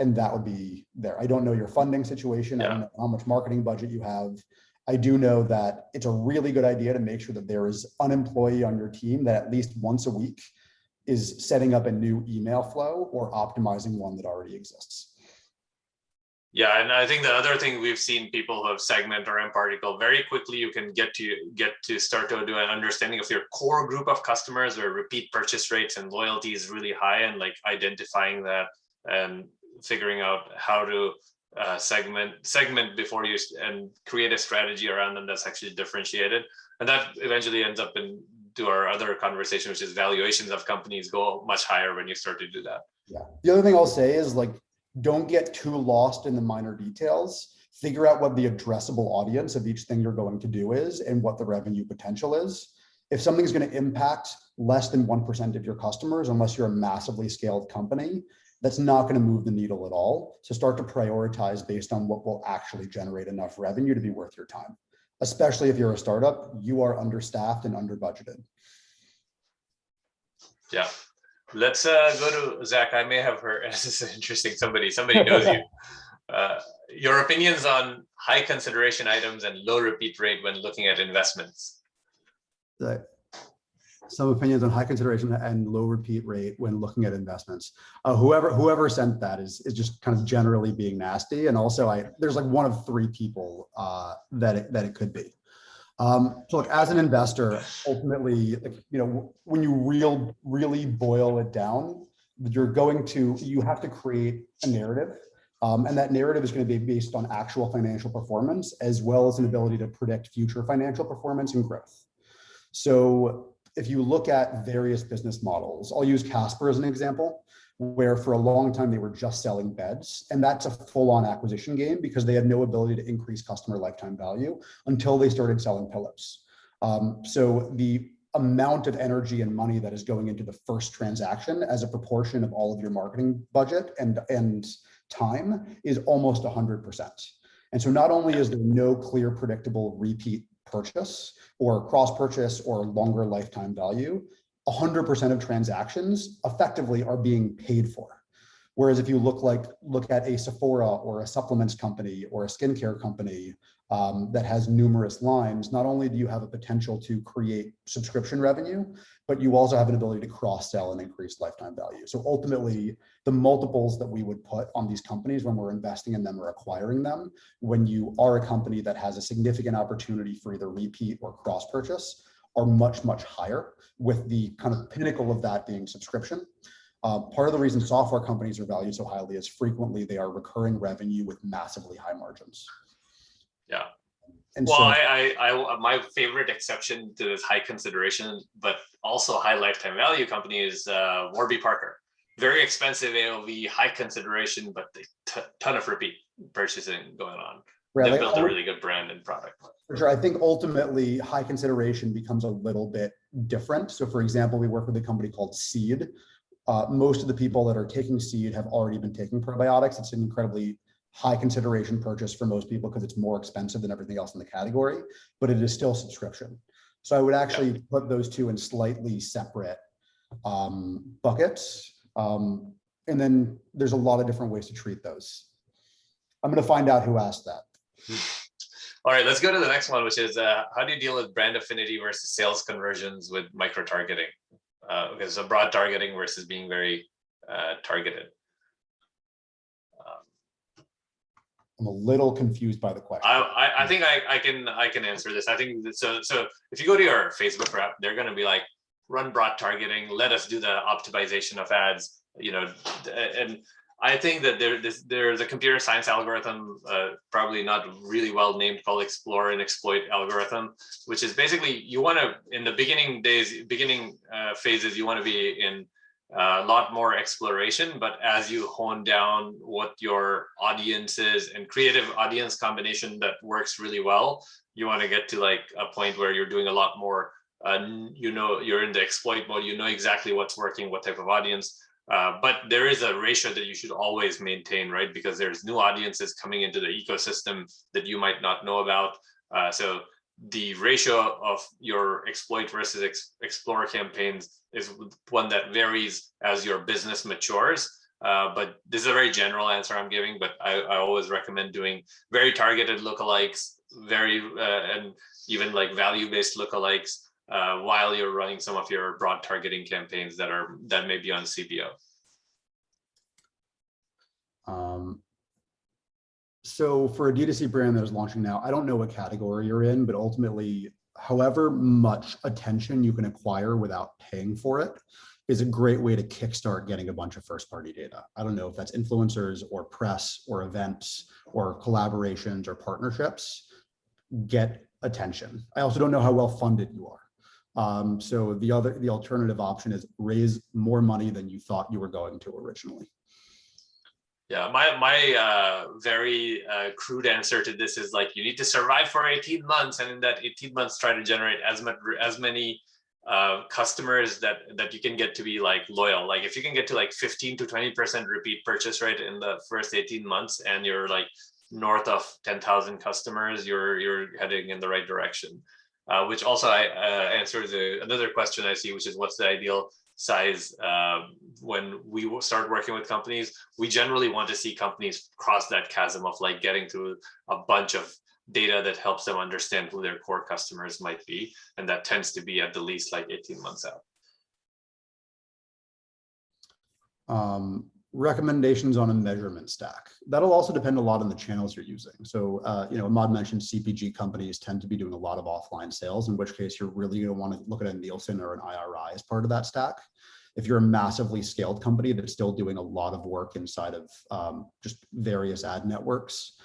And that would be there. I don't know your funding situation. Yeah. I don't know how much marketing budget you have. I do know that it's a really good idea to make sure that there is an employee on your team that at least once a week is setting up a new email flow or optimizing one that already exists. Yeah, and I think the other thing we've seen people who have Segment or mParticle, very quickly you can get to start to do an understanding of your core group of customers, or repeat purchase rates and loyalty is really high, and like identifying that and figuring out how to segment before you and create a strategy around them that's actually differentiated. And that eventually ends up into our other conversation, which is valuations of companies go much higher when you start to do that. Yeah. The other thing I'll say is like, don't get too lost in the minor details. Figure out what the addressable audience of each thing you're going to do is and what the revenue potential is. If something's going to impact less than 1% of your customers, unless you're a massively scaled company, that's not going to move the needle at all. So start to prioritize based on what will actually generate enough revenue to be worth your time. Especially if you're a startup, you are understaffed and under budgeted. Yeah. Let's go to Zach. I may have heard, this is interesting, somebody knows you. Your opinions on high consideration items and low repeat rate when looking at investments. Some opinions on high consideration and low repeat rate when looking at investments. Whoever sent that is just kind of generally being nasty. And also there's like one of 3 people that it could be. So look, as an investor, ultimately, when you really boil it down, you have to create a narrative And that narrative is going to be based on actual financial performance, as well as an ability to predict future financial performance and growth. So if you look at various business models, I'll use Casper as an example, where for a long time they were just selling beds. And that's a full-on acquisition game because they had no ability to increase customer lifetime value until they started selling pillows. So the amount of energy and money that is going into the first transaction as a proportion of all of your marketing budget and time is almost 100%. And so not only is there no clear, predictable repeat purchase or cross purchase or longer lifetime value, 100% of transactions effectively are being paid for. Whereas if you look at a Sephora or a supplements company or a skincare company that has numerous lines, not only do you have a potential to create subscription revenue, but you also have an ability to cross-sell and increase lifetime value. So ultimately, the multiples that we would put on these companies when we're investing in them or acquiring them, when you are a company that has a significant opportunity for either repeat or cross-purchase, are much, much higher, with the kind of pinnacle of that being subscription. Part of the reason software companies are valued so highly is frequently they are recurring revenue with massively high margins. Yeah. And well, so, I my favorite exception to this high consideration, but also high lifetime value company is Warby Parker. Very expensive AOV, high consideration, but a ton of repeat purchasing going on. They've built a really good brand and product. For sure. I think ultimately high consideration becomes a little bit different. So for example, we work with a company called Seed. Most of the people that are taking Seed have already been taking probiotics. It's an incredibly high consideration purchase for most people because it's more expensive than everything else in the category, but it is still subscription. So I would actually put those two in slightly separate buckets. And then there's a lot of different ways to treat those. I'm going to find out who asked that. All right, let's go to the next one, which is how do you deal with brand affinity versus sales conversions with micro-targeting? Because so broad targeting versus being very targeted. I'm a little confused by the question. I think I can answer this. I think that, so if you go to your Facebook rep, they're going to be like, run broad targeting, let us do the optimization of ads, and I think that there's a computer science algorithm, probably not really well named, called explore and exploit algorithm, which is basically you want to, in the beginning phases, you want to be in a lot more exploration, but as you hone down what your audience is and creative audience combination that works really well, you want to get to like a point where you're doing a lot more, you're in the exploit mode, you know exactly what's working, what type of audience. But there is a ratio that you should always maintain, right? Because there's new audiences coming into the ecosystem that you might not know about. So the ratio of your exploit versus explore campaigns is one that varies as your business matures. But this is a very general answer I'm giving, but I always recommend doing very targeted lookalikes, and even like value-based lookalikes, while you're running some of your broad targeting campaigns that may be on CPO. So for a D2C brand that is launching now, I don't know what category you're in, but ultimately, however much attention you can acquire without paying for it is a great way to kickstart getting a bunch of first-party data. I don't know if that's influencers or press or events or collaborations or partnerships. Get attention. I also don't know how well funded you are. So the alternative option is raise more money than you thought you were going to originally. Yeah, my very crude answer to this is like, you need to survive for 18 months, and in that 18 months, try to generate as many customers that you can get to be like loyal. Like if you can get to like 15 to 20% repeat purchase rate in the first 18 months, and you're like north of 10,000 customers, you're heading in the right direction. Which also answers another question I see, which is what's the ideal size when we start working with companies. We generally want to see companies cross that chasm of like getting to a bunch of data that helps them understand who their core customers might be, and that tends to be at the least like 18 months out. Recommendations on a measurement stack. That'll also depend a lot on the channels you're using. So, Ahmad mentioned CPG companies tend to be doing a lot of offline sales, in which case you're really going to want to look at a Nielsen or an IRI as part of that stack. If you're a massively scaled company that's still doing a lot of work inside of just various ad networks,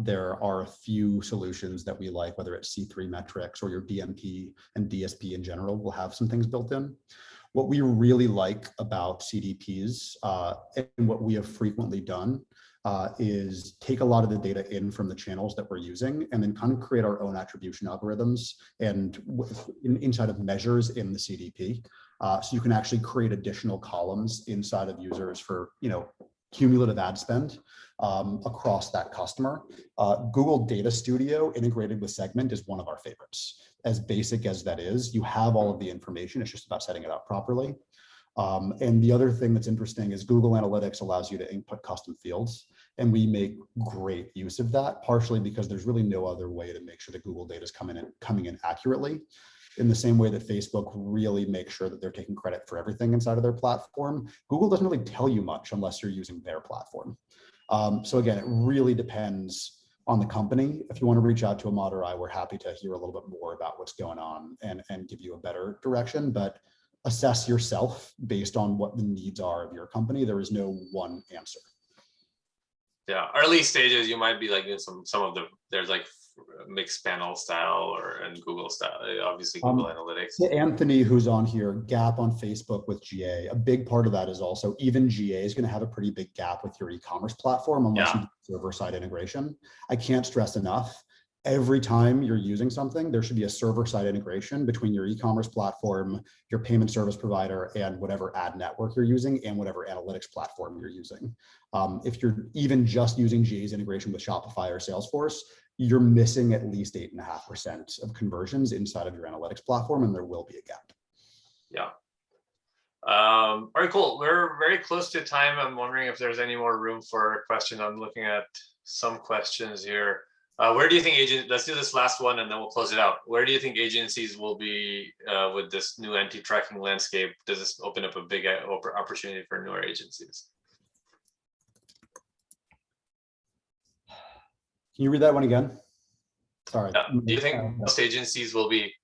there are a few solutions that we like, whether it's C3 metrics or your DMP and DSP in general will have some things built in. What we really like about CDPs and what we have frequently done is take a lot of the data in from the channels that we're using and then kind of create our own attribution algorithms and inside of measures in the CDP. So you can actually create additional columns inside of users for, cumulative ad spend across that customer. Google Data Studio integrated with Segment is one of our favorites. As basic as that is, you have all of the information. It's just about setting it up properly. And the other thing that's interesting is Google Analytics allows you to input custom fields, and we make great use of that, partially because there's really no other way to make sure that Google data is coming in accurately. In the same way that Facebook really makes sure that they're taking credit for everything inside of their platform, Google doesn't really tell you much unless you're using their platform. So again, it really depends on the company. If you want to reach out to Ahmad or I, we're happy to hear a little bit more about what's going on and give you a better direction, but assess yourself based on what the needs are of your company. There is no one answer. Yeah, early stages, you might be like in some of the, there's like mixed panel style and Google style, obviously Google Analytics. Anthony, who's on here, gap on Facebook with GA. A big part of that is also even GA is going to have a pretty big gap with your e-commerce platform unless you do server-side integration. I can't stress enough. Every time you're using something, there should be a server-side integration between your e-commerce platform, your payment service provider, and whatever ad network you're using and whatever analytics platform you're using. If you're even just using GA's integration with Shopify or Salesforce, you're missing at least 8.5% of conversions inside of your analytics platform, and there will be a gap. Yeah. All right, cool. We're very close to time. I'm wondering if there's any more room for a question. I'm looking at some questions here. Where do you think let's do this last one and then we'll close it out. Where do you think agencies will be with this new anti-tracking landscape? Does this open up a big opportunity for newer agencies? Can you read that one again? Sorry. Do you think most agencies will be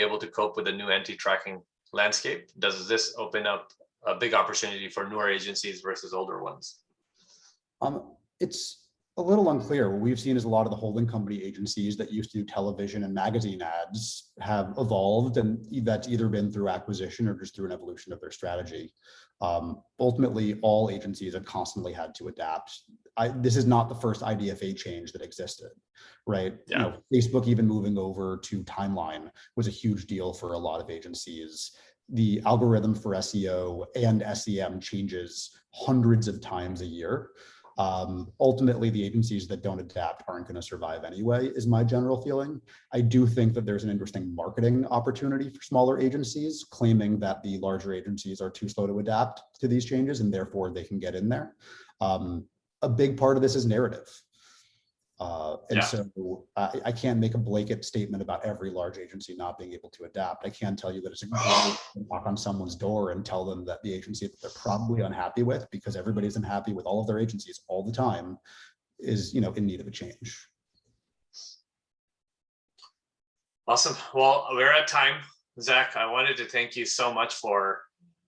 able to cope with the new anti-tracking landscape? Does this open up a big opportunity for newer agencies versus older ones? It's a little unclear. What we've seen is a lot of the holding company agencies that used to do television and magazine ads have evolved, and that's either been through acquisition or just through an evolution of their strategy. Ultimately, all agencies have constantly had to adapt. This is not the first IDFA change that existed, right? Yeah. Facebook even moving over to timeline was a huge deal for a lot of agencies. The algorithm for SEO and SEM changes hundreds of times a year. Ultimately, the agencies that don't adapt aren't going to survive anyway, is my general feeling. I do think that there's an interesting marketing opportunity for smaller agencies, claiming that the larger agencies are too slow to adapt to these changes and therefore they can get in there. A big part of this is narrative. So I can't make a blanket statement about every large agency not being able to adapt. I can tell you that it's a great to knock on someone's door and tell them that the agency that they're probably unhappy with, because everybody's unhappy with all of their agencies all the time, is in need of a change. Awesome. Well, we're at time. Zach, I wanted to thank you so much for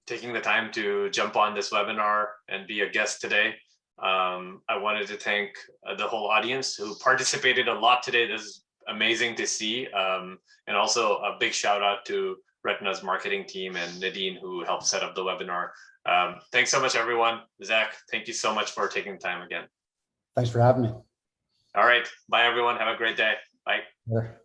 taking the time to jump on this webinar and be a guest today. I wanted to thank the whole audience who participated a lot today. This is amazing to see. And also a big shout out to Retina's marketing team and Nadine who helped set up the webinar. Thanks so much, everyone. Zach, thank you so much for taking the time again. Thanks for having me. All right. Bye, everyone. Have a great day. Bye. Sure.